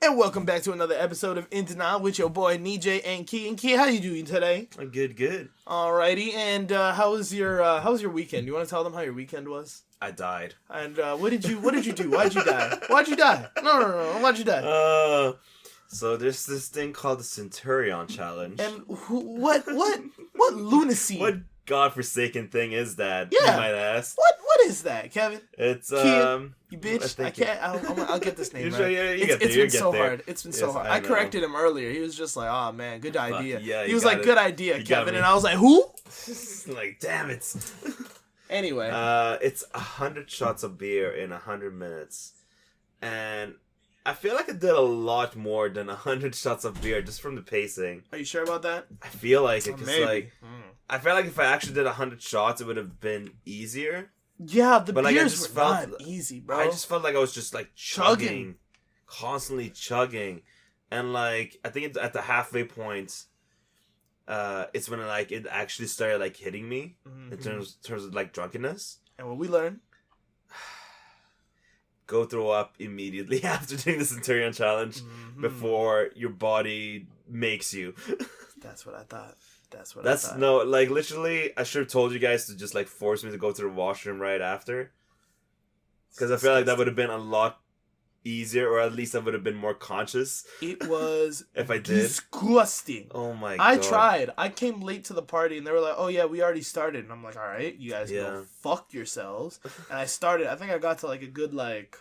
And welcome back to another episode of Insta with your boy Nejay and Kiyan. Kiyan, how you doing today? Good. Alrighty, and how was your weekend? You want to tell them how your weekend was? I died. And what did you do? Why'd you die? Why'd you die? No. Why'd you die? So there's this thing called the Centurion Challenge. And what lunacy? What godforsaken thing is that? Yeah. You might ask. What is that, Kevin? It's Kiyan, you bitch. I can't. I'll get this name right. It's been so hard. It's been so hard. I corrected him earlier. He was just like, "Oh man, good idea." Yeah, he was like, "Good idea, Kevin," and I was like, "Who?" Like, damn it. Anyway, it's 100 shots of beer in 100 minutes, and I feel like I did a lot more than 100 shots of beer just from the pacing. Are you sure about that? I feel like it, maybe. I feel like if I actually did 100 shots, it would have been easier. Yeah, the but beers were not easy, bro. I just felt like I was just like chugging, constantly chugging, and like I think at the halfway point, it's when like it actually started like hitting me in terms of like drunkenness. And what we learned: go throw up immediately after doing the Centurion Challenge before your body makes you. That's what I thought. No, like literally I should have told you guys to just like force me to go to the washroom right after, because I feel like that would have been a lot easier, or at least I would have been more conscious. It was if I did. Disgusting. Oh my god. I tried. I came late to the party and they were like, "Oh yeah, we already started." And I'm like, "All right, you guys go fuck yourselves." And I started. I think I got to like a good like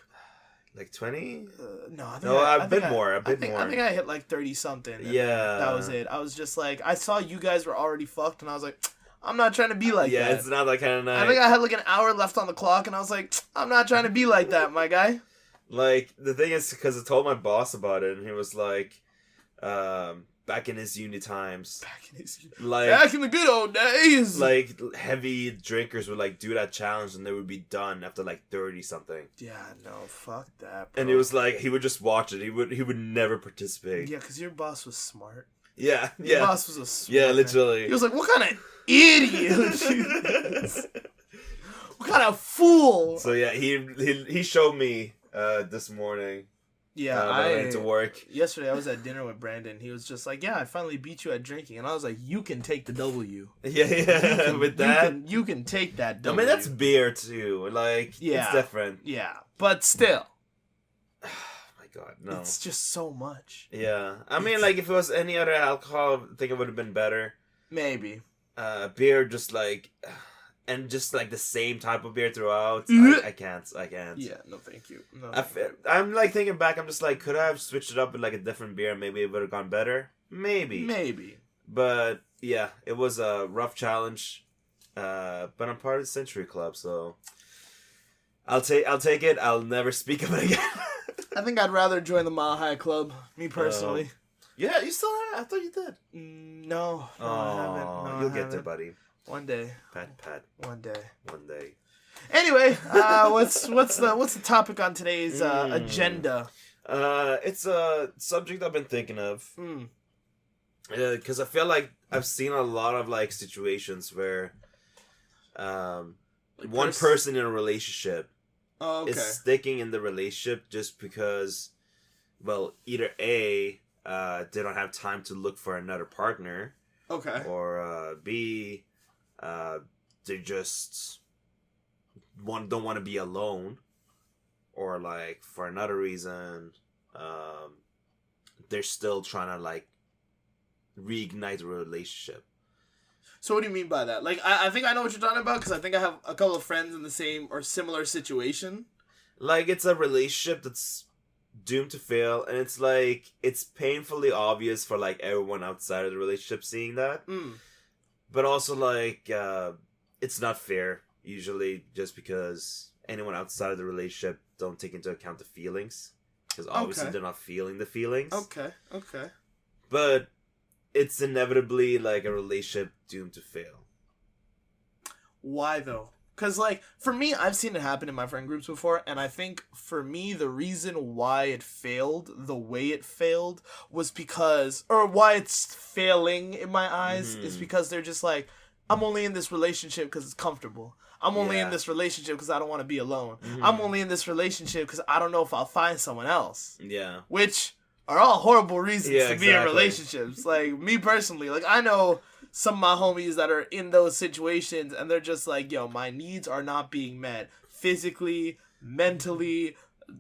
20? No, a bit more. I think I hit like 30 something. Yeah, that was it. I was just like, I saw you guys were already fucked, and I was like, I'm not trying to be like that. Yeah, it's not that kind of night. I think I had like an hour left on the clock, and I was like, I'm not trying to be like that, my guy. Like, the thing is, because I told my boss about it, and he was like, back in his uni times. Back in the good old days. Like, heavy drinkers would, like, do that challenge, and they would be done after, like, 30-something. Yeah, no, fuck that, bro. And it was like, he would just watch it. He would never participate. Yeah, because your boss was smart. Yeah. Your boss was a smart literally. Man. He was like, what kind of idiot? What kind of fool? So, yeah, he showed me this morning. Yeah, I went to work. Yesterday, I was at dinner with Brandon. He was just like, "Yeah, I finally beat you at drinking," and I was like, "You can take the W." Yeah. With that, you can take that W. I mean, that's beer too. Like, it's different. Yeah, but still. Oh my god, no! It's just so much. Yeah, I mean, like if it was any other alcohol, I think it would have been better. Maybe. Beer, just like. And just like the same type of beer throughout. I can't. Yeah, no thank you. I'm like thinking back, I'm just like, could I have switched it up with like a different beer? Maybe it would have gone better. Maybe. But yeah, it was a rough challenge. But I'm part of the Century Club, so I'll take it. I'll never speak of it again. I think I'd rather join the Mile High Club, me personally. Yeah, you still have? I thought you did. No, I haven't. No, you'll get there, buddy. One day. Pat. One day. Anyway, what's the topic on today's agenda? It's a subject I've been thinking of. Because I feel like I've seen a lot of like situations where one person in a relationship is sticking in the relationship just because, well, either A, they don't have time to look for another partner. Okay. Or B, they just don't want to be alone, or like for another reason, they're still trying to like reignite the relationship. So what do you mean by that? Like, I think I know what you're talking about, because I think I have a couple of friends in the same or similar situation. Like, it's a relationship that's doomed to fail, and it's like it's painfully obvious for like everyone outside of the relationship seeing that. But also like it's not fair usually, just because anyone outside of the relationship don't take into account the feelings, because obviously they're not feeling the feelings. Okay. But it's inevitably like a relationship doomed to fail. Why though? Because, like, for me, I've seen it happen in my friend groups before, and I think, for me, the reason why it failed the way it failed was because, or why it's failing in my eyes, is because they're just like, I'm only in this relationship because it's comfortable. I'm only in this relationship because I don't want to be alone. I'm only in this relationship because I don't know if I'll find someone else. Yeah. Which, are all horrible reasons Yeah, to be in exactly. relationships. Like, me personally, like, I know some of my homies that are in those situations, and they're just like, yo, my needs are not being met physically, mentally,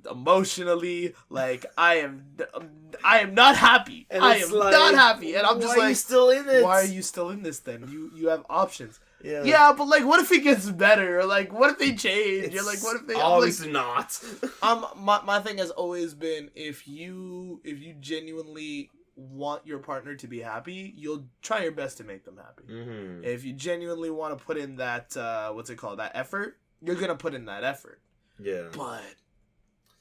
emotionally. Like, I am not happy. And I it's am like, not happy. And I'm just why are you still in it? why are you still in this then? You have options. Yeah. Yeah, but like, what if it gets better? Or like, what if they change? It's You're like, what if they obviously not. my thing has always been, if you genuinely want your partner to be happy, you'll try your best to make them happy. Mm-hmm. If you genuinely want to put in that that effort, you're gonna put in that effort. Yeah. But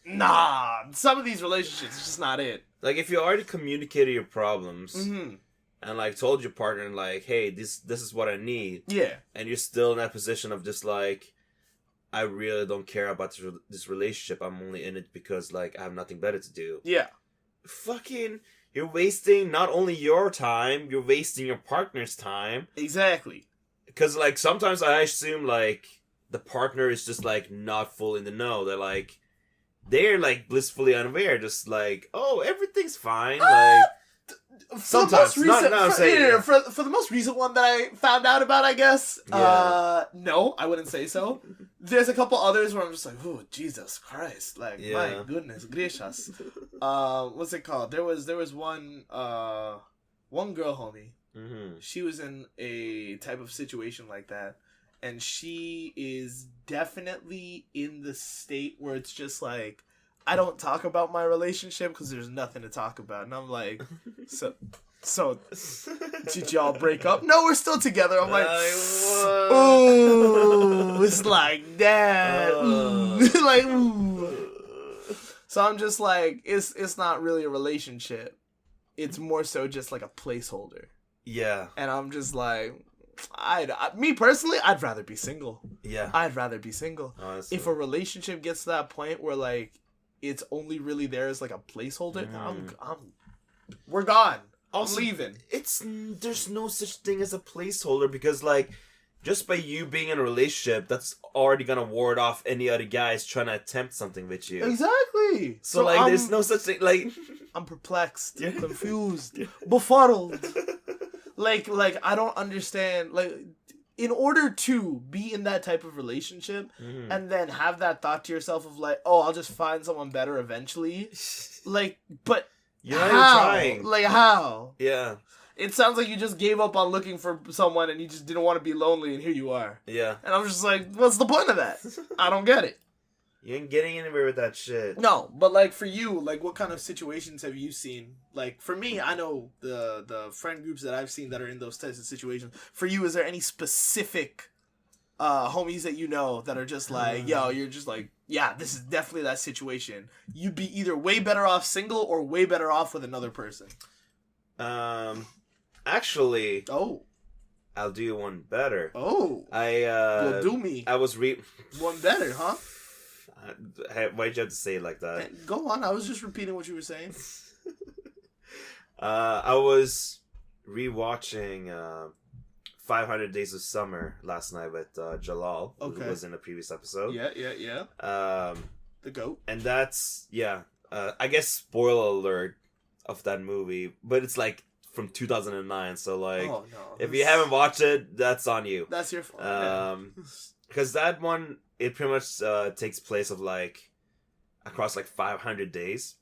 nah, some of these relationships, it's just not it. Like, if you already communicated your problems Mm-hmm. and like told your partner like, hey, this is what I need, Yeah. and you're still in that position of just like, I really don't care about this relationship. I'm only in it because like I have nothing better to do. Yeah. Fucking, you're wasting not only your time, you're wasting your partner's time. Exactly. Because like sometimes I assume like the partner is just like not full in the know. They're like blissfully unaware, just like, oh, everything's fine. Like sometimes, for the most recent one that I found out about, I guess. Yeah. No, I wouldn't say so. There's a couple others where I'm just like, oh, Jesus Christ, like, Yeah. my goodness gracious. What's it called? There was one girl homie. mm-hmm. She was in a type of situation like that, and she is definitely in the state where it's just like, I don't talk about my relationship because there's nothing to talk about. And I'm like, so did y'all break up? No, we're still together. I'm like, ooh, it's like that. Ooh. Like, ooh. So I'm just like, it's not really a relationship. It's more so just like a placeholder. Yeah. And I'm just like, me personally, I'd rather be single. Yeah. I'd rather be single. Honestly. If a relationship gets to that point where like it's only really there as like a placeholder, we're gone. I'm leaving. There's no such thing as a placeholder, because like just by you being in a relationship, that's already gonna ward off any other guys trying to attempt something with you. Exactly. So like, there's no such thing. Like, I'm perplexed, confused, befuddled. Like I don't understand. Like, in order to be in that type of relationship and then have that thought to yourself of like, oh, I'll just find someone better eventually. Like, but you're not how? even trying. Like, how? Yeah. It sounds like you just gave up on looking for someone and you just didn't want to be lonely, and here you are. Yeah. And I'm just like, what's the point of that? I don't get it. You ain't getting anywhere with that shit. No, but like for you, like what kind of situations have you seen? Like for me, I know the friend groups that I've seen that are in those types of situations. For you, is there any specific homies that you know that are just like, yo, you're just like, yeah, this is definitely that situation. You'd be either way better off single or way better off with another person. Actually, Oh, I'll do one better. oh, You'll do me I was one better, huh? Why'd you have to say it like that? Go on. I was just repeating what you were saying. I was rewatching 500 Days of Summer last night with Jalal, who was in a previous episode. Yeah. The goat. And that's, I guess spoiler alert of that movie, but it's like from 2009, so like, Oh, no. if you haven't watched it, that's on you. That's your fault. Because that one, it pretty much takes place of like across like 500 days.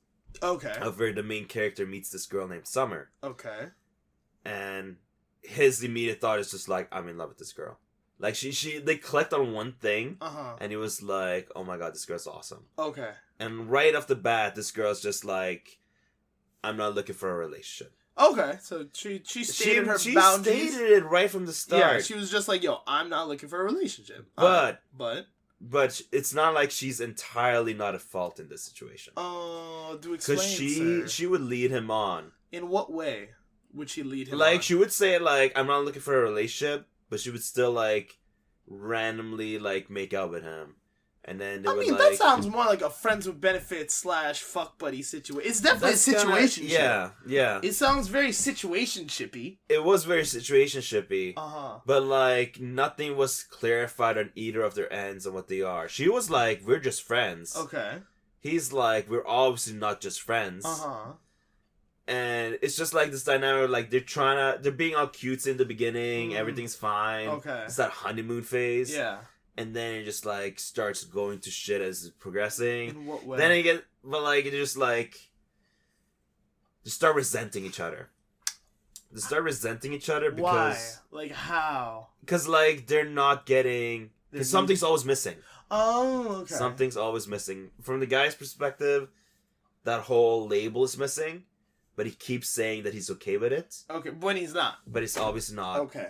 Okay. Of where the main character meets this girl named Summer. Okay. And his immediate thought is just like, I'm in love with this girl. Like they clicked on one thing, and he was like, oh my god, this girl's awesome. Okay. And right off the bat, this girl's just like, I'm not looking for a relationship. Okay, so she stated her she boundaries. stated it right from the start. Yeah, she was just like, yo, I'm not looking for a relationship. But it's not like she's entirely not at fault in this situation. Oh, do explain, because she would lead him on. In what way would she lead him like, on? she would say, like, I'm not looking for a relationship, but she would still, like, randomly, like, make out with him. And then they would, that sounds more like a friends with benefits / fuck buddy situation. It's definitely a situation. Yeah. It sounds very situationshipy. It was very situationshipy. But like nothing was clarified on either of their ends on what they are. She was like, "We're just friends." Okay. He's like, "We're obviously not just friends." And it's just like this dynamic, like they're being all cute in the beginning, everything's fine. Okay. It's that honeymoon phase. Yeah. And then it just like starts going to shit as it's progressing. In what way? Then it just start resenting each other. They start resenting each other because... Why? Like, how? Because, like, they're not getting... Because something's always missing. Oh, okay. Something's always missing. From the guy's perspective, that whole label is missing, but he keeps saying that he's okay with it. Okay, when he's not. But it's obviously not. Okay.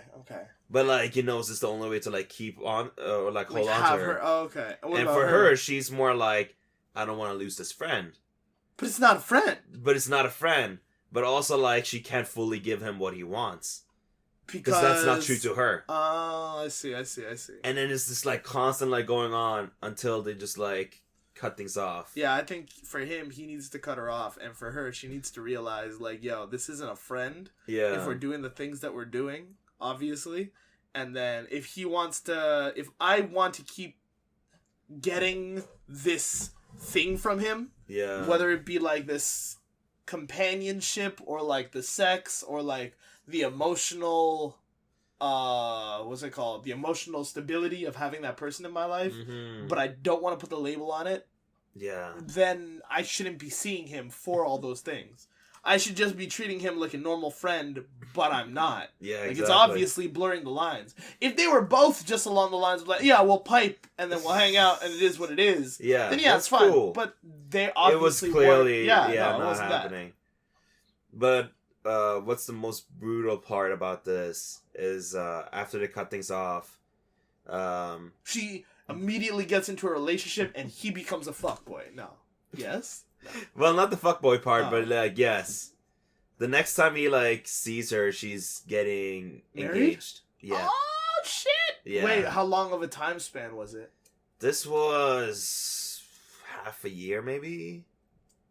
But, like, he knows it's the only way to, like, keep on... or, like, hold on to her. Oh, okay. And for her, she's more like, I don't want to lose this friend. But it's not a friend. But also, like, she can't fully give him what he wants. Because that's not true to her. Oh, I see. And then it's just, like, constant, like, going on until they just, like, cut things off. Yeah, I think for him, he needs to cut her off. And for her, she needs to realize, like, yo, this isn't a friend. Yeah. If we're doing the things that we're doing, obviously. And then if I want to keep getting this thing from him, yeah, whether it be, like, this companionship or like the sex or like the emotional what's it called, the emotional stability of having that person in my life, but I don't want to put the label on it, then I shouldn't be seeing him for all those things. I should just be treating him like a normal friend, but I'm not. Yeah, like, exactly. It's obviously blurring the lines. If they were both just along the lines of like, yeah, we'll pipe and then we'll hang out and it is what it is, then yeah, it's fine. Cool. But they obviously it was clearly not happening. But what's the most brutal part about this is after they cut things off, she immediately gets into a relationship and he becomes a fuckboy. No. Yes? No. Well, not the fuckboy part, but like, yes. The next time he like sees her, she's getting engaged. Yeah. Oh shit! Yeah. Wait, how long of a time span was it? This was half a year, maybe.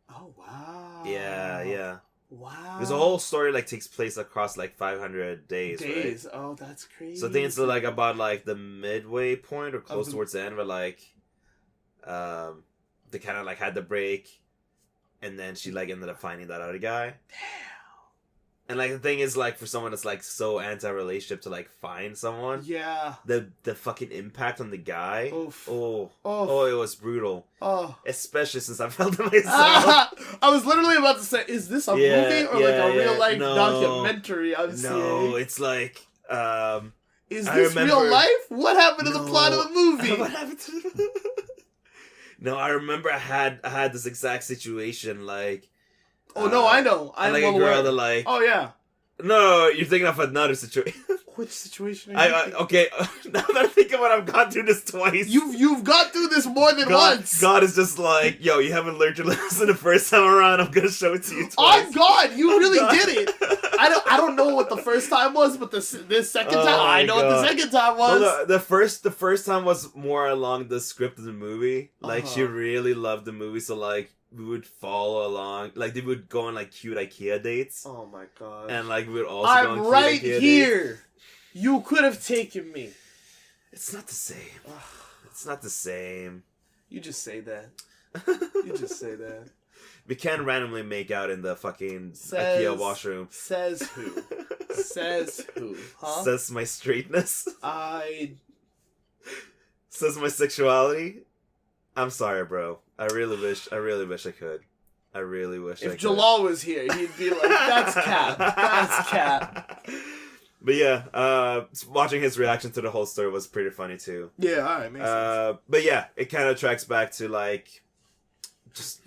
Oh wow. Yeah. Wow. Because the whole story like takes place across like 500 days. Right? Oh, that's crazy. So I think it's like about like the midway point or close towards the end, where like, they kind of like had the break, and then she like ended up finding that other guy. Damn. And like the thing is, like, for someone that's like so anti-relationship to like find someone, the fucking impact on the guy, Oof. Oh, it was brutal. Especially since I felt it myself. I was literally about to say, is this a movie or like a real life documentary I'm seeing? No, it's like, is this real life? What happened to the plot of the movie? What happened to the... No, I remember I had this exact situation, like... Oh, no, I know. I'm like a girl that, like... Oh, yeah. No, you're thinking of another situation. Which situation are you thinking? Okay, now that I'm thinking about it, I've gone through this twice. You've gone through this more than once. God is just like, yo, you haven't learned your lesson the first time around. I'm gonna show it to you twice. Oh, God, you really did it. I don't know what the first time was, but this second time, I know what the second time was. Well, the first time was more along the script of the movie. Like, she really loved the movie, so, like, we would follow along. Like, they would go on, like, cute IKEA dates. Oh, my God. And, like, we would also go on cute right IKEA here. Dates. You could have taken me. It's not the same. It's not the same. You just say that. We can't randomly make out in the fucking IKEA washroom. Says who? Says who? Huh? Says my straightness. Says my sexuality. I'm sorry, bro. I really wish I could. I really wish I could. If Jalal was here, he'd be like, that's cap. That's cap. But yeah, watching his reaction to the whole story was pretty funny too. Yeah, alright, makes sense. But yeah, it kind of tracks back to like...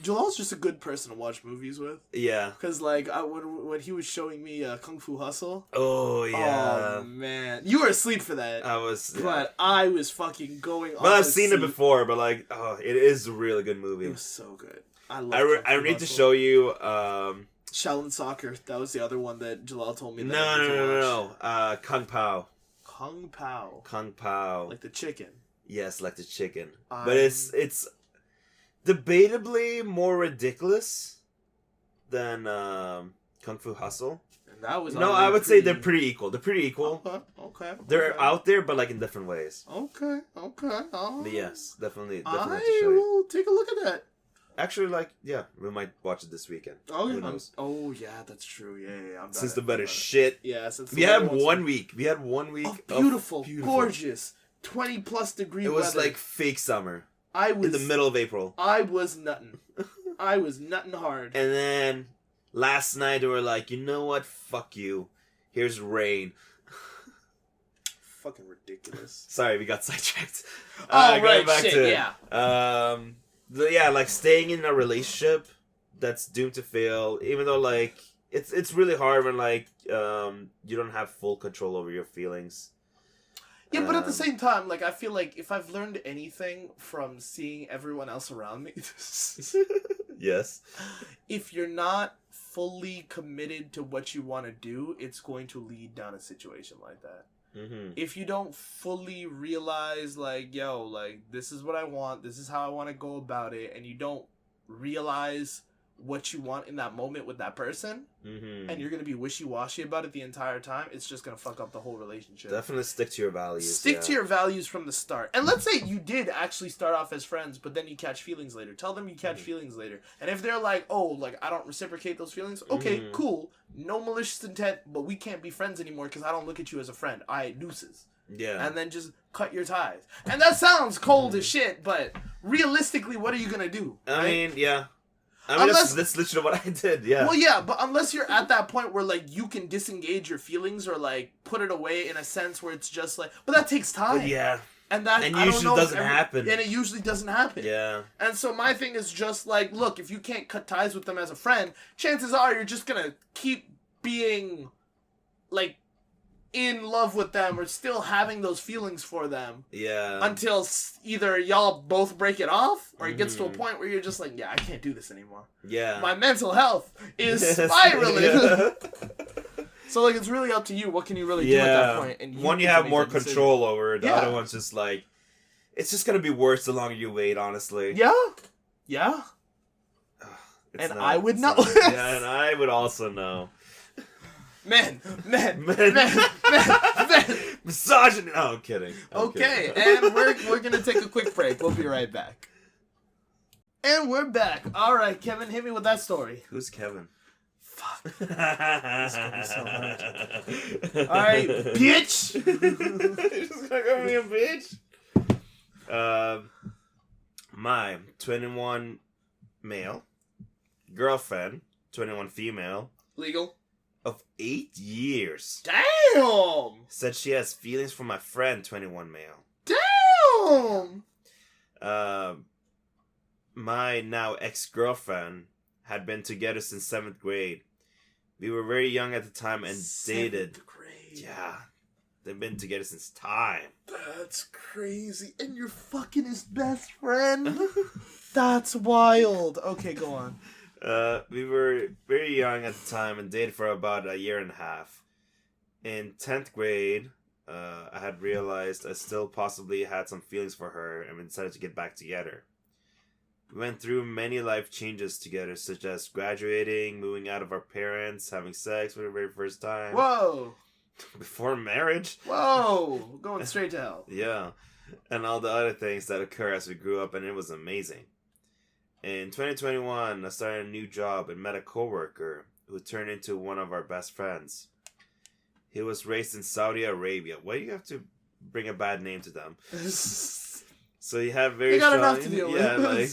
Jalal's just a good person to watch movies with. Yeah. Because, like, when he was showing me Kung Fu Hustle. Oh, yeah. Oh, man. You were asleep for that. I was. Yeah. But I was fucking going off. Well, I've seen it before, but, like, it is a really good movie. It was so good. I love I need to show you. Shaolin Soccer. That was the other one that Jalal told me. No. Kung Pao. Kung Pao. Kung Pao. Like the chicken. Yes, like the chicken. But it's debatably more ridiculous than Kung Fu Hustle. And that was I would say they're pretty equal. Okay. They're out there, but like in different ways. Okay. But yes, definitely. I will take a look at that. Actually, like, yeah, we might watch it this weekend. Oh, Who yeah. knows? Oh, yeah, that's true. Yeah. Since the better shit. Yeah, since We had 1 week. We had 1 week of beautiful, gorgeous, 20+ degree weather. It was weather. like fake summer. I was in the middle of April. I was nutting. I was nutting hard. And then last night they were like, you know what? Fuck you. Here's rain. Fucking ridiculous. Sorry, we got sidetracked. Right, back shit, to yeah. Yeah, like staying in a relationship that's doomed to fail, even though like it's really hard when like you don't have full control over your feelings. Yeah, but at the same time, like I feel like if I've learned anything from seeing everyone else around me, yes, if you're not fully committed to what you want to do, it's going to lead down a situation like that. Mm-hmm. If you don't fully realize, like, yo, like, this is what I want, this is how I want to go about it, and you don't realize what you want in that moment with that person, and you're going to be wishy-washy about it the entire time, it's just going to fuck up the whole relationship. Definitely stick to your values. Stick to your values from the start. And let's say you did actually start off as friends, but then you catch feelings later. Tell them you catch feelings later. And if they're like, oh, like, I don't reciprocate those feelings, okay, cool. No malicious intent, but we can't be friends anymore because I don't look at you as a friend. I deuces. Yeah. And then just cut your ties. And that sounds cold as shit, but realistically, what are you going to do? I mean, yeah. Unless, that's literally what I did, yeah. Well, yeah, but unless you're at that point where, like, you can disengage your feelings or, like, put it away in a sense where it's just, like... But that takes time. But yeah. And that usually doesn't happen. And it usually doesn't happen. Yeah. And so my thing is just, like, look, if you can't cut ties with them as a friend, chances are you're just gonna keep being, like, in love with them or still having those feelings for them. Yeah. Until either y'all both break it off or it gets to a point where you're just like, yeah, I can't do this anymore. Yeah. My mental health is spiraling. Yeah. So, like, it's really up to you. What can you really do at that point? And one you have more control over. The other one's just like, it's just going to be worse the longer you wait, honestly. Yeah. Yeah. And I would know. Yeah, and I would also know. Men. Misogyny. No, I'm kidding. Okay, and we're gonna take a quick break. We'll be right back. And we're back. All right, Kevin, hit me with that story. Who's Kevin? Fuck. This is gonna be so hard. All right, bitch. You're just gonna call me a bitch? My 21 male girlfriend, 21 female. Legal. Of 8 years. Damn! Said she has feelings for my friend, 21 male. Damn! My now ex-girlfriend had been together since 7th grade. We were very young at the time and dated. 7th grade. Yeah. They've been together since time. That's crazy. And you're fucking his best friend? That's wild. Okay, go on. We were very young at the time and dated for about a year and a half. In 10th grade, I had realized I still possibly had some feelings for her and we decided to get back together. We went through many life changes together, such as graduating, moving out of our parents, having sex for the very first time. Whoa! Before marriage. Whoa! Going straight to hell. Yeah. And all the other things that occur as we grew up, and it was amazing. In 2021, I started a new job and met a coworker who turned into one of our best friends. He was raised in Saudi Arabia. Why do you have to bring a bad name to them? So he had very got strong... enough to deal with. Yeah, like...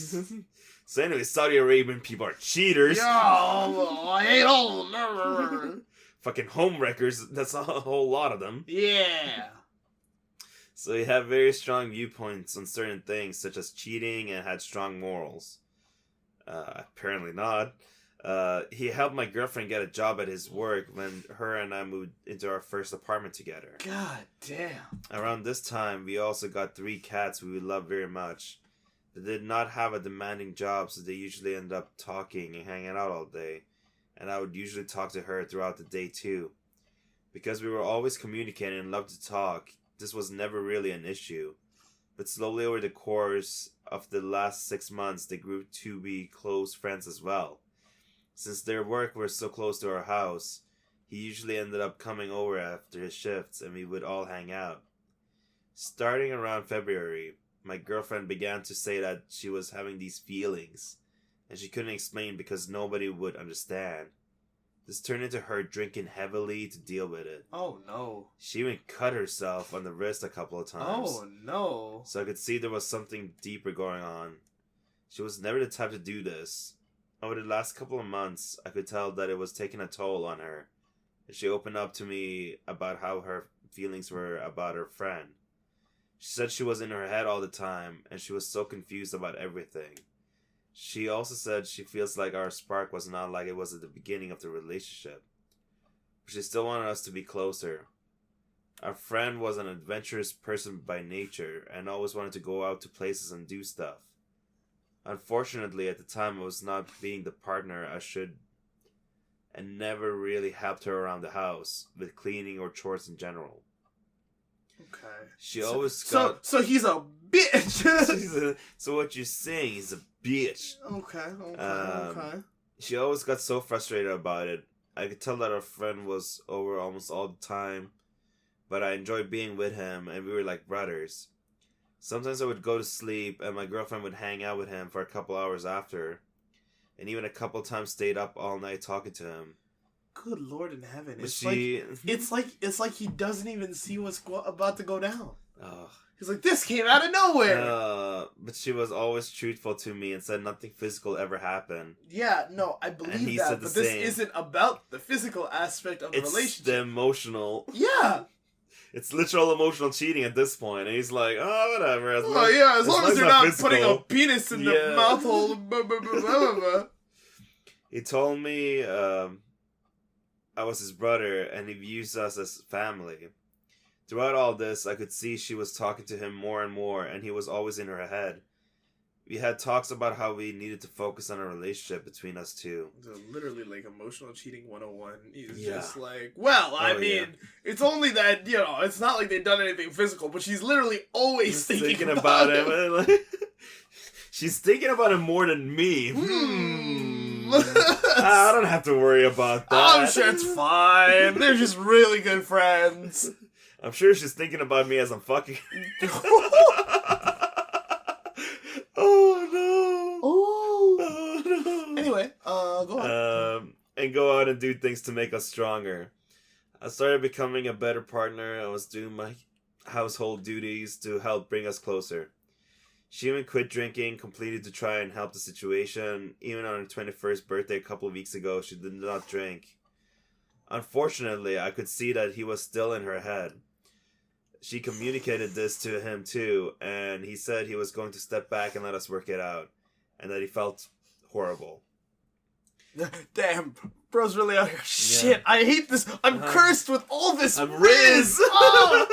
So anyway, Saudi Arabian people are cheaters. Yo, I hate all of them. Fucking home wreckers. That's a whole lot of them. Yeah. So he had very strong viewpoints on certain things, such as cheating, and had strong morals. Apparently not. He helped my girlfriend get a job at his work when her and I moved into our first apartment together. God damn. Around this time, we also got 3 cats we loved very much. They did not have a demanding job, so they usually ended up talking and hanging out all day. And I would usually talk to her throughout the day too. Because we were always communicating and loved to talk, this was never really an issue. But slowly over the course of the last 6 months, they grew to be close friends as well. Since their work was so close to our house, he usually ended up coming over after his shifts and we would all hang out. Starting around February, my girlfriend began to say that she was having these feelings. and she couldn't explain because nobody would understand. This turned into her drinking heavily to deal with it. Oh no. She even cut herself on the wrist a couple of times. Oh no. So I could see there was something deeper going on. She was never the type to do this. Over the last couple of months, I could tell that it was taking a toll on her. She opened up to me about how her feelings were about her friend. She said she was in her head all the time, and she was so confused about everything. She also said she feels like our spark was not like it was at the beginning of the relationship. But she still wanted us to be closer. Our friend was an adventurous person by nature, and always wanted to go out to places and do stuff. Unfortunately, at the time I was not being the partner I should, and never really helped her around the house, with cleaning or chores in general. Okay. She always got... So he's a bitch! So what you're saying, he's a bitch. Okay. She always got so frustrated about it. I could tell that our friend was over almost all the time, but I enjoyed being with him, and we were like brothers. Sometimes I would go to sleep, and my girlfriend would hang out with him for a couple hours after, and even a couple times stayed up all night talking to him. Good Lord in heaven! But It's like he doesn't even see what's about to go down. Oh. He's like, this came out of nowhere. But she was always truthful to me and said nothing physical ever happened. Yeah, no, I believe that, but this isn't about the physical aspect of the relationship. It's the emotional. Yeah. It's literal emotional cheating at this point, and he's like, oh, whatever. As long as they're not physical. Putting a penis in the mouth hole. He told me I was his brother, and he views us as family. Throughout all this, I could see she was talking to him more and more, and he was always in her head. We had talks about how we needed to focus on a relationship between us two. So literally like emotional cheating 101. He's just like, well, I mean, it's only that, it's not like they've done anything physical, but she's literally always thinking about him. She's thinking about him more than me. I don't have to worry about that. I'm sure it's fine. They're just really good friends. I'm sure she's thinking about me as I'm fucking. Oh no! Oh no! Anyway, go on. And go out and do things to make us stronger. I started becoming a better partner. I was doing my household duties to help bring us closer. She even quit drinking completely to try and help the situation. Even on her 21st birthday a couple of weeks ago, she did not drink. Unfortunately, I could see that he was still in her head. She communicated this to him too, and he said he was going to step back and let us work it out, and that he felt horrible. Damn, bro's really out here. Shit, I hate this. I'm cursed with all this I'm Rizz. Oh.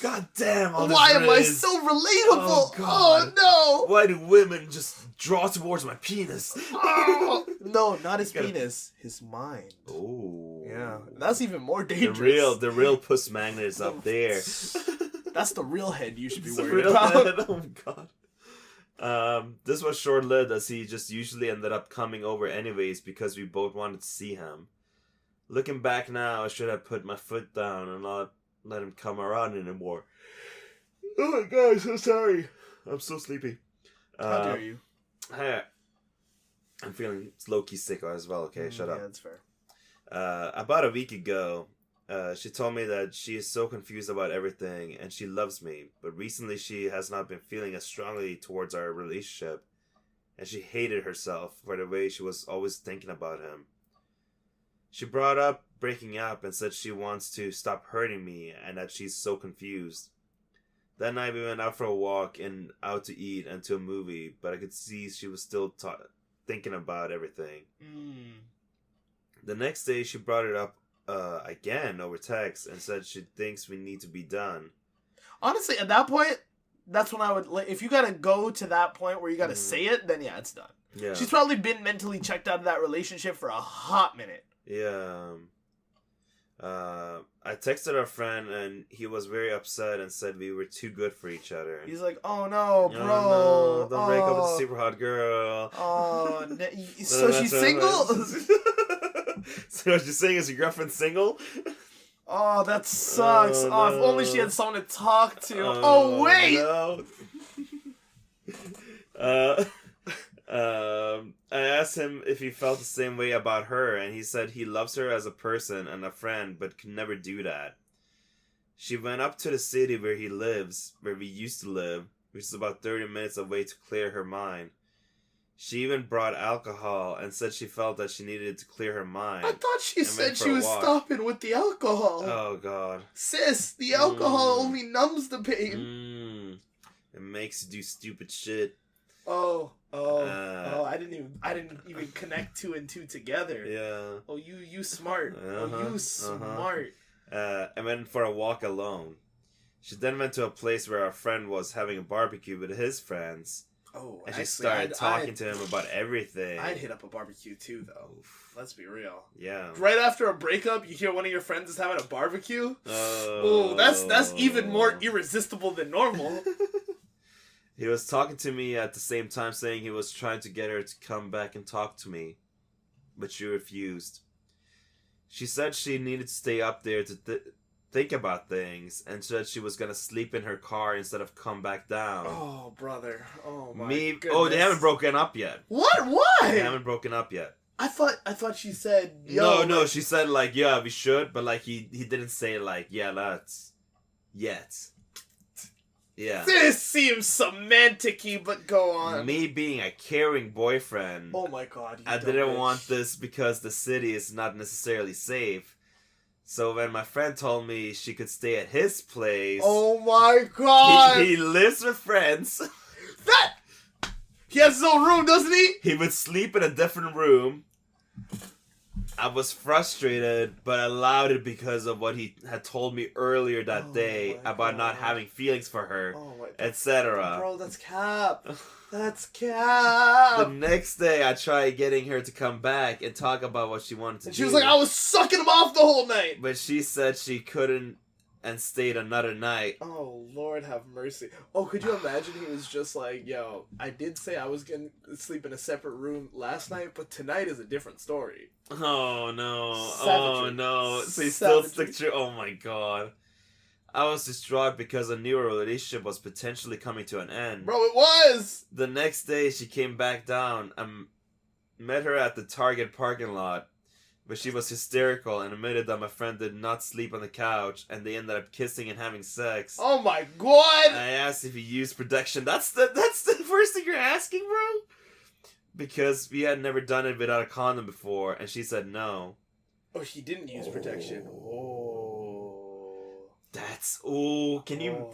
God damn, all this Why am I Rizz. so relatable? God. Oh no. Why do women just draw towards my penis? Oh. No, not his penis, his mind. Oh. Yeah, that's even more dangerous. The real puss magnet is up there. That's the real head you should be worried real about. Head. Oh god. This was short-lived as he just usually ended up coming over anyways because we both wanted to see him. Looking back now, I should have put my foot down and not let him come around anymore. Oh my god, I'm so sorry. I'm so sleepy. How dare you? Hey, I'm feeling low-key sick as well, okay? Shut up. Yeah, that's fair. About a week ago, she told me that she is so confused about everything and she loves me, but recently she has not been feeling as strongly towards our relationship, and she hated herself for the way she was always thinking about him. She brought up breaking up and said she wants to stop hurting me and that she's so confused. That night we went out for a walk and out to eat and to a movie, but I could see she was still thinking about everything. The next day she brought it up again over text and said she thinks we need to be done. Honestly, at that point, that's when I would... if you gotta go to that point where you gotta say it, then yeah, it's done. Yeah. She's probably been mentally checked out of that relationship for a hot minute. Yeah. I texted our friend and he was very upset and said we were too good for each other. He's like, oh no, bro. Oh, no, don't break up with a super hot girl. Oh, so she's single? So what you're saying is your girlfriend's single? Oh, that sucks. Oh, no. If only she had someone to talk to. Oh wait! No. I asked him if he felt the same way about her, and he said he loves her as a person and a friend, but could never do that. She went up to the city where he lives, where we used to live, which is about 30 minutes away, to clear her mind. She even brought alcohol and said she felt that she needed to clear her mind. I thought she said she was stopping with the alcohol. Oh, God. Sis, the alcohol only numbs the pain. It makes you do stupid shit. I didn't even connect 2 and 2 together. Yeah. Oh, you smart. You smart. I went for a walk alone. She then went to a place where a friend was having a barbecue with his friends. Oh, and she started talking to him about everything. I'd hit up a barbecue too, though. Let's be real. Yeah. Right after a breakup, you hear one of your friends is having a barbecue. Oh, that's even more irresistible than normal. He was talking to me at the same time, saying he was trying to get her to come back and talk to me, but she refused. She said she needed to stay up there to think about things, and said she was gonna sleep in her car instead of come back down. Oh, brother. Oh, my goodness. Oh, they haven't broken up yet. What? Why? They haven't broken up yet. I thought she said, yo. No, she said, like, yeah, we should, but, like, he didn't say, like, yeah, let's. Yet. Yeah. This seems semantic-y, but go on. Me being a caring boyfriend. Oh my God. I didn't want this because the city is not necessarily safe. So when my friend told me she could stay at his place. Oh my God. He lives with friends. He has his own room, doesn't he? He would sleep in a different room. I was frustrated, but allowed it because of what he had told me earlier that day about not having feelings for her, etc. Bro, that's cap. That's cap. The next day, I tried getting her to come back and talk about what she wanted to do. She was like, I was sucking him off the whole night. But she said she couldn't and stayed another night. Oh, Lord have mercy. Oh, could you imagine he was just like, yo, I did say I was going to sleep in a separate room last night, but tonight is a different story. Oh, no. Savagery. Oh, no. So he still stick to... Oh, my God. I was distraught because a new relationship was potentially coming to an end. Bro, it was! The next day, she came back down. I met her at the Target parking lot. But she was hysterical and admitted that my friend did not sleep on the couch, and they ended up kissing and having sex. Oh my God! I asked if he used protection. That's the first thing you're asking, bro? Because we had never done it without a condom before, and she said no. Oh, he didn't use protection. Can you...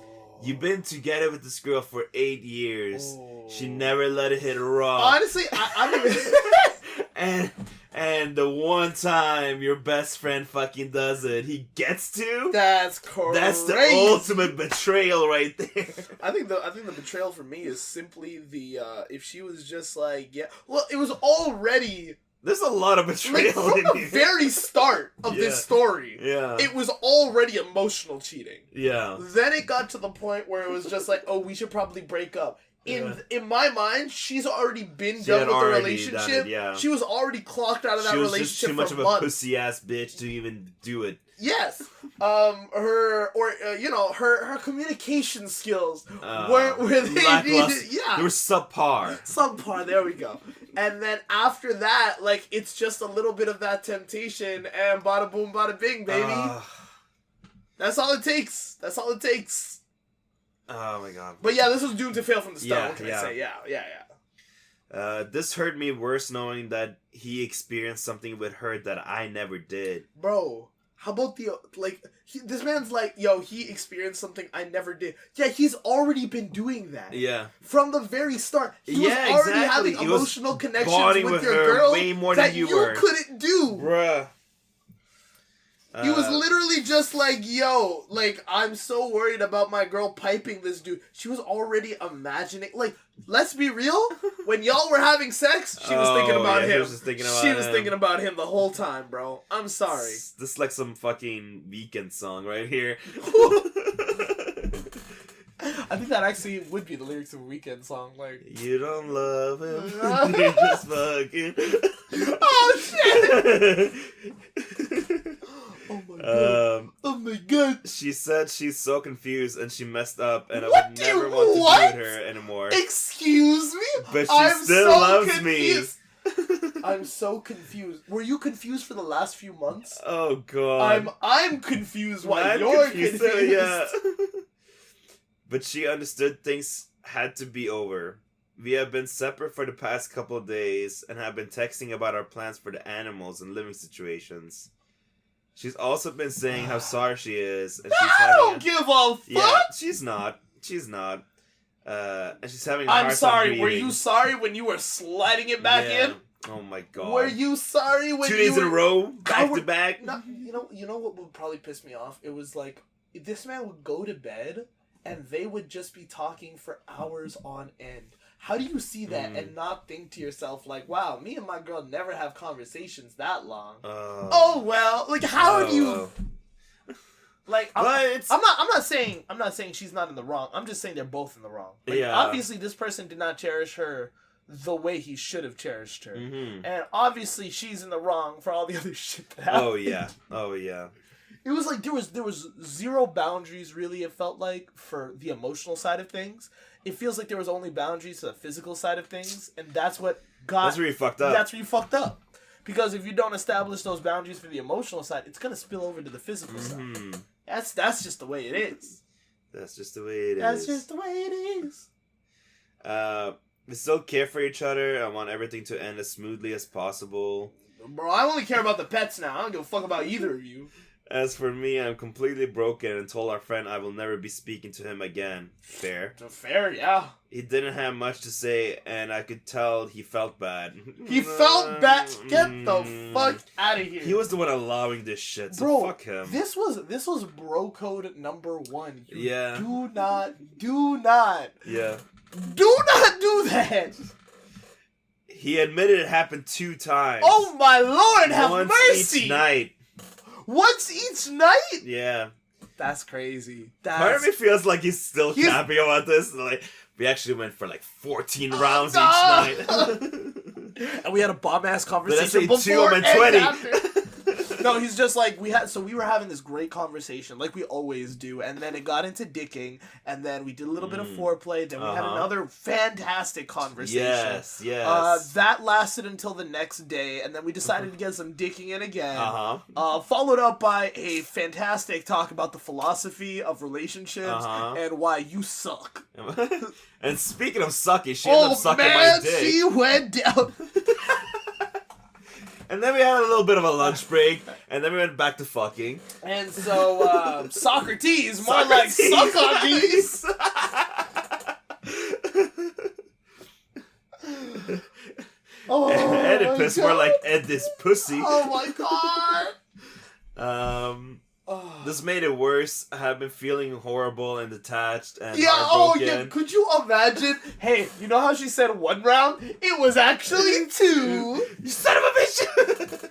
You've been together with this girl for 8 years. She never let it hit a rock. Honestly, I don't even... And the one time your best friend fucking does it, he gets to? That's crazy. That's the ultimate betrayal right there. I think the betrayal for me is simply the if she was just like, yeah, well, it was already... There's a lot of betrayal from in the here. very start of this story. Yeah. It was already emotional cheating. Yeah. Then it got to the point where it was just like, oh, we should probably break up. In my mind, she's already been done with the relationship. She was already clocked out of that relationship. She was just too much of a pussy ass bitch to even do it. Yes. Her communication skills weren't where they needed. Yeah. They were subpar. Subpar. There we go. And then after that, like, it's just a little bit of that temptation, and bada boom, bada bing, baby. That's all it takes. That's all it takes. Oh my God. But yeah, this was doomed to fail from the start. What can I say? Yeah. This hurt me worse knowing that he experienced something with her that I never did. Bro, how about this man's like, yo, he experienced something I never did. Yeah, he's already been doing that. Yeah. From the very start. He was already having emotional connections with your girl way more that than you couldn't do. Bruh. He was literally just like, yo, like, I'm so worried about my girl piping this dude. She was already imagining, like, let's be real, when y'all were having sex, she was thinking about him. She was thinking about him the whole time, bro. I'm sorry. This is like some fucking Weekend song right here. I think that actually would be the lyrics of a Weekend song, like... You don't love him, you're just fucking... Oh, shit! Oh my God. Oh my God. She said she's so confused and she messed up and I would never want to be with her anymore. Excuse me? But she still loves me. I'm so confused. Were you confused for the last few months? Oh god. I'm confused why you're confused. Yeah. But she understood things had to be over. We have been separate for the past couple of days and have been texting about our plans for the animals and living situations. She's also been saying how sorry she is. And she's I don't give a fuck. Yeah, she's not. And she's having a hard I'm sorry. time Were breathing. you sorry when you were sliding it back in? Oh my god. Were you sorry when 2 you days in a row, back to were... back? No, you know what would probably piss me off? It was like, this man would go to bed and they would just be talking for hours on end. How do you see that and not think to yourself, like, wow, me and my girl never have conversations that long. Oh well, like how do you like I'm not saying she's not in the wrong. I'm just saying they're both in the wrong. Like, yeah. Obviously this person did not cherish her the way he should have cherished her. Mm-hmm. And obviously she's in the wrong for all the other shit that happened. Oh yeah. It was like there was zero boundaries really, it felt like, for the emotional side of things. It feels like there was only boundaries to the physical side of things, and that's what That's where you fucked up. That's where you fucked up. Because if you don't establish those boundaries for the emotional side, it's gonna spill over to the physical side. That's just the way it is. That's just the way it is. That's just the way it is. We still care for each other. I want everything to end as smoothly as possible. Bro, I only care about the pets now. I don't give a fuck about either of you. As for me, I'm completely broken and told our friend I will never be speaking to him again. Fair. Fair, yeah. He didn't have much to say, and I could tell he felt bad. He felt bad? Get the fuck out of here. He was the one allowing this shit, so bro, fuck him. This was bro code number 1. You yeah. Do not. Yeah. Do not do that. He admitted it happened 2 times. Oh my lord, have Once mercy. each night. Once each night? Yeah. That's crazy. Part of me feels like he's still happy about this. Like, we actually went for like 14 rounds each night. And we had a bomb-ass conversation before 2, I'm and 20. after. No, he's just like, we were having this great conversation, like we always do, and then it got into dicking, and then we did a little bit of foreplay, then we had another fantastic conversation. Yes. That lasted until the next day, and then we decided to get some dicking in again. Followed up by a fantastic talk about the philosophy of relationships and why you suck. And speaking of sucking, she ended up sucking my dick. She went down. And then we had a little bit of a lunch break, and then we went back to fucking. And so, Socrates, more like Socrates. Oedipus, more like Ed this pussy. Oh my god. This made it worse. I have been feeling horrible and detached and heartbroken. Could you imagine? Hey, you know how she said 1 round? It was actually 2. You son of a bitch!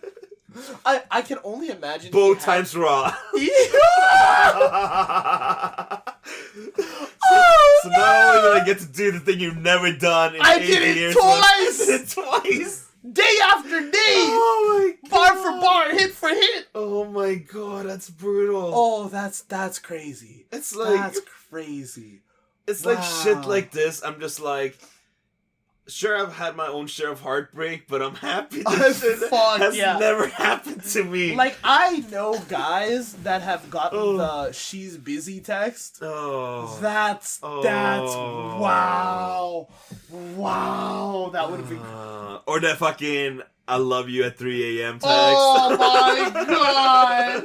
I can only imagine. Both times raw. So not only did I get to do the thing you've never done in 8 years. I did it twice! Day after day! Oh my god! Bar for bar, hit for hit! Oh my god, that's brutal. Oh, that's crazy. It's like... That's crazy. It's like shit like this, I'm just like... Sure, I've had my own share of heartbreak, but I'm happy this shit has never happened to me. Like, I know guys that have gotten the "she's busy" text. That's wow, that would have been. Or that fucking "I love you" at 3 a.m. text. Oh my god!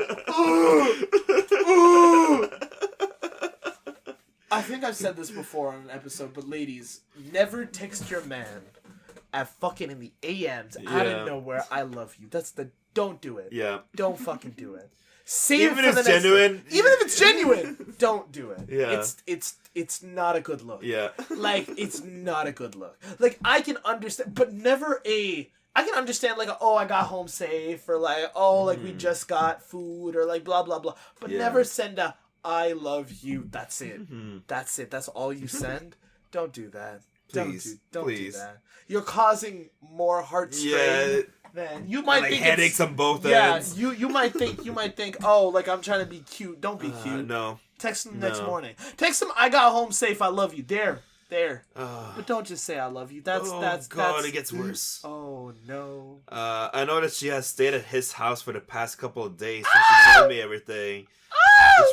I think I've said this before on an episode, but ladies, never text your man at fucking in the AMs out of nowhere. I love you. Don't do it. Yeah. Don't fucking do it. Save Even it if for it's the next genuine. day. Even if it's genuine, don't do it. Yeah. It's not a good look. Yeah. Like, it's not a good look. Like, I can understand, but never I can understand, like, I got home safe, or like, like, we just got food, or like, blah, blah, blah. But never send a, I love you. That's it. That's it. That's all you send. Don't do that. Please. Don't do that. You're causing more heart strain than you might think. Headaches on both ends. Yeah, you might think, oh, like, I'm trying to be cute. Don't be cute. No. Text him the next morning. Text him, I got home safe. I love you. There. There. But don't just say I love you. That's it gets worse. Oh no. I know that she has stayed at his house for the past couple of days, so she told me everything.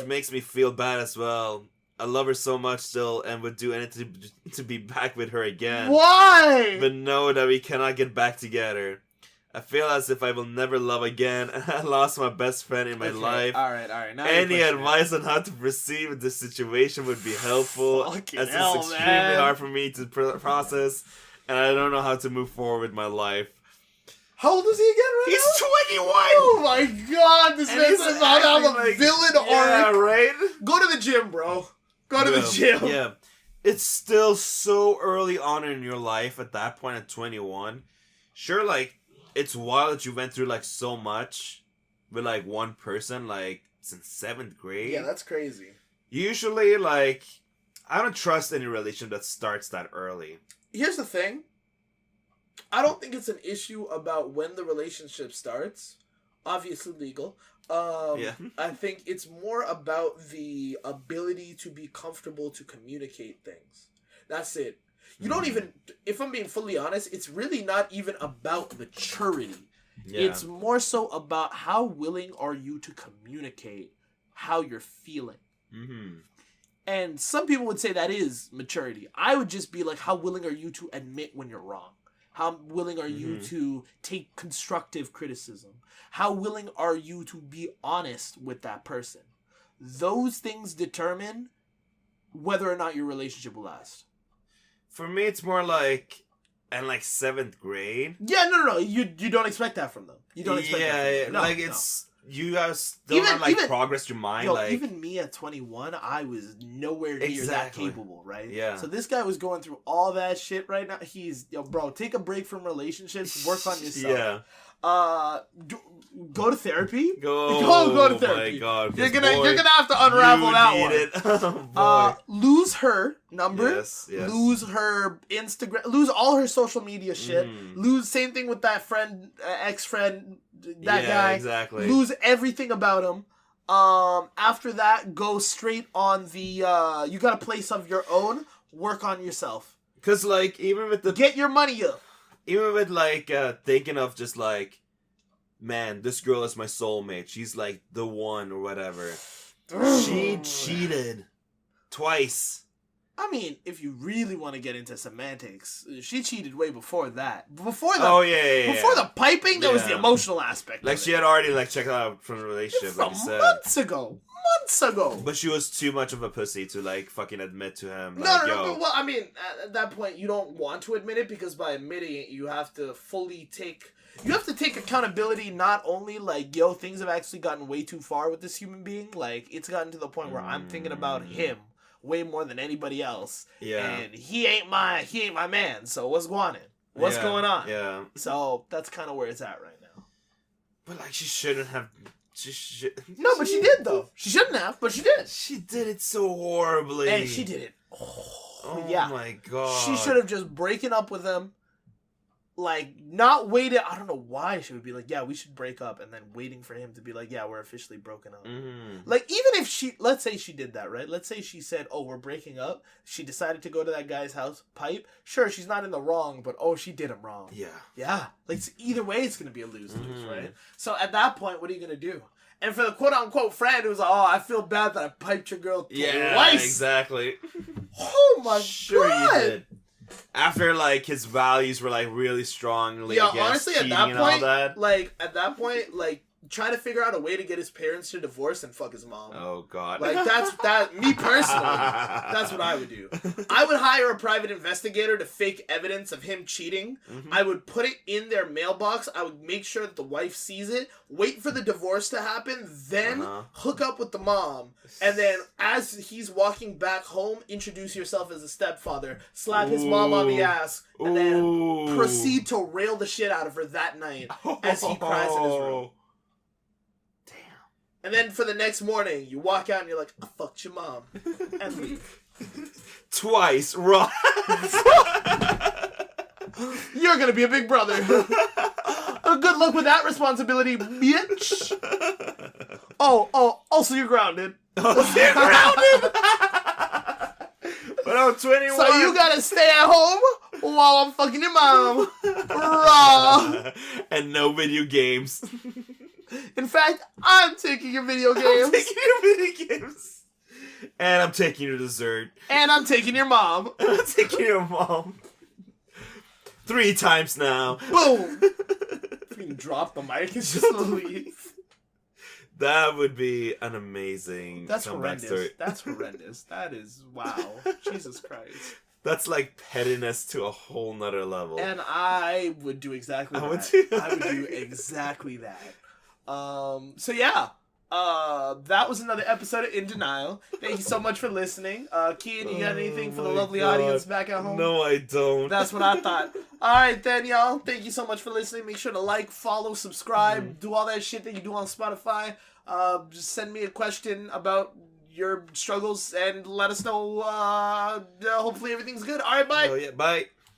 Which makes me feel bad as well. I love her so much still and would do anything to be back with her again. Why? But know that we cannot get back together. I feel as if I will never love again, and I lost my best friend in my life. Alright. Now any advice on how to proceed with this situation would be helpful, as it's extremely hard for me to process, and I don't know how to move forward with my life. How old is he again now? He's 21! Oh my god, this man's about to have a villain arc. Yeah, right? Go to the gym, bro. Go to the gym. Yeah. It's still so early on in your life at that point at 21. Sure, like, it's wild that you went through, like, so much with, like, one person, like, since 7th grade. Yeah, that's crazy. Usually, like, I don't trust any relationship that starts that early. Here's the thing. I don't think it's an issue about when the relationship starts. Obviously legal. I think it's more about the ability to be comfortable to communicate things. That's it. You don't even, if I'm being fully honest, it's really not even about maturity. Yeah. It's more so about how willing are you to communicate how you're feeling. Mm-hmm. And some people would say that is maturity. I would just be like, how willing are you to admit when you're wrong? How willing are you to take constructive criticism? How willing are you to be honest with that person? Those things determine whether or not your relationship will last. For me, it's more like, in like 7th grade. Yeah, no. You don't expect that from them. You don't expect that from them. No, like it's, you guys still not like progress your mind. Like, even me at 21, I was nowhere near that capable, right? Yeah. So this guy was going through all that shit right now. He's, bro, take a break from relationships, work on yourself. Yeah. Go to therapy. Go to therapy. My God, you're gonna have to unravel that one. Lose her number. Yes. Lose her Instagram. Lose all her social media shit. Lose same thing with that friend, ex-friend, that guy. Exactly. Lose everything about him. After that, go straight on the. You got a place of your own. Work on yourself. Cause like even with the get your money up. Even with, like, thinking of just, like, man, this girl is my soulmate. She's, like, the one or whatever. She cheated. Twice. I mean, if you really want to get into semantics, she cheated way before that. Before the the piping, there was the emotional aspect. Like, she had already, like, checked out from the relationship, like you said. Months ago. But she was too much of a pussy to, like, fucking admit to him. No. Well, I mean, at that point, you don't want to admit it, because by admitting it, you have to fully take... You have to take accountability, not only, like, things have actually gotten way too far with this human being. Like, it's gotten to the point where I'm thinking about him way more than anybody else. Yeah. And he ain't my man, so what's going on? What's going on? Yeah. So, that's kind of where it's at right now. But, like, she shouldn't have... No, but she did, though. She shouldn't have, but she did. She did it so horribly. And she did it. Oh yeah. My God. She should have just broken up with him. Like, not waited. I don't know why she would be like, yeah, we should break up. And then waiting for him to be like, yeah, we're officially broken up. Mm-hmm. Like, even if let's say she did that, right? Let's say she said, oh, we're breaking up. She decided to go to that guy's house, pipe. Sure, she's not in the wrong, but she did him wrong. Yeah. Yeah. Like, either way, it's going to be a lose-lose, right? So at that point, what are you going to do? And for the quote-unquote friend who's like, I feel bad that I piped your girl twice. Yeah, exactly. Oh my God. Sure you did. After, like, his values were, like, really strongly against honestly, cheating and all that. At that point, try to figure out a way to get his parents to divorce and fuck his mom. Oh, God. Like, me personally, that's what I would do. I would hire a private investigator to fake evidence of him cheating. Mm-hmm. I would put it in their mailbox. I would make sure that the wife sees it, wait for the divorce to happen, then hook up with the mom. And then, as he's walking back home, introduce yourself as a stepfather, slap his mom on the ass, and then proceed to rail the shit out of her that night as he cries in his room. And then for the next morning, you walk out and you're like, I fucked your mom. And leave. Twice, right? You're going to be a big brother. Good luck with that responsibility, bitch. Also you're grounded. But no, 21. So you gotta stay at home while I'm fucking your mom. Raw. And no video games. In fact, I'm taking your video games. I'm taking your video games. And I'm taking your dessert. And I'm taking your mom. And I'm taking your mom. 3 times now. Boom. If you can drop the mic and just leave. That would be an amazing That's comeback horrendous. story. That's horrendous. That is, wow. Jesus Christ. That's like pettiness to a whole nother level. And I would do exactly that. I would do exactly that. So yeah. That was another episode of In Denial. Thank you so much for listening. Kiyan, you got anything for the lovely audience back at home? No, I don't. That's what I thought. Alright then, y'all. Thank you so much for listening. Make sure to like, follow, subscribe, do all that shit that you do on Spotify. Just send me a question about your struggles and let us know. Hopefully everything's good. Alright, bye. Oh, yeah, bye.